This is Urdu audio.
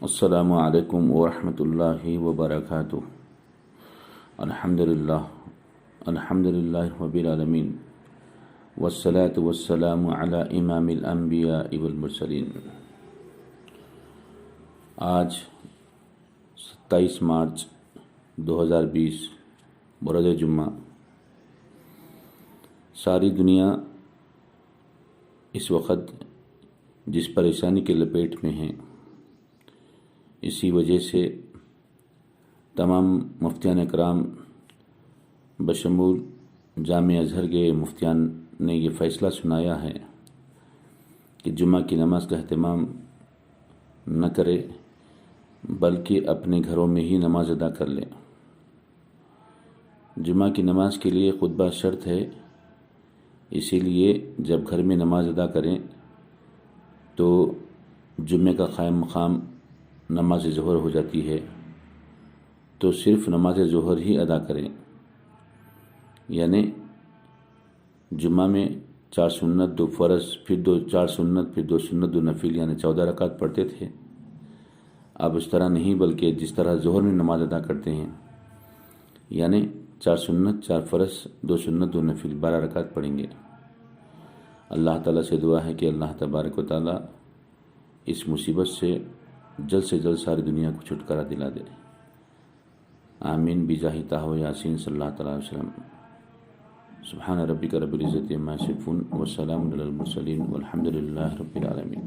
السلام علیکم ورحمۃ اللہ وبرکاتہ۔ الحمدللہ رب العالمین والصلاة والسلام علی امام الانبیاء والمرسلین۔ آج 27 مارچ 2020 برود جمعہ۔ ساری دنیا اس وقت جس پریشانی کے لپیٹ میں ہے، اسی وجہ سے تمام مفتیان اکرام بشمول جامعہ ازہر کے مفتیان نے یہ فیصلہ سنایا ہے کہ جمعہ کی نماز کا اہتمام نہ کرے بلکہ اپنے گھروں میں ہی نماز ادا کر لے۔ جمعہ کی نماز کے لیے خطبہ شرط ہے، اسی لیے جب گھر میں نماز ادا کریں تو جمعے کا قائم مقام نماز ظہر ہو جاتی ہے، تو صرف نماز ظہر ہی ادا کریں۔ یعنی جمعہ میں 4 سنت 2 فرض پھر 4 سنت پھر 2 سنت 2 نفل، یعنی 14 رکعت پڑھتے تھے۔ اب اس طرح نہیں، بلکہ جس طرح ظہر میں نماز ادا کرتے ہیں، یعنی 4 سنت 4 فرض 2 سنت 2 نفل 12 رکعت پڑھیں گے۔ اللہ تعالیٰ سے دعا ہے کہ اللہ تبارک و تعالیٰ اس مصیبت سے جلد ساری دنیا کو چھٹکارا دلا دے۔ آمین بجاہ طہ یاسین صلی اللہ تعالیٰ علیہ وسلم۔ سبحان ربک رب العزت عما یصفون وسلام علی المرسلین والحمد للہ رب العالمین۔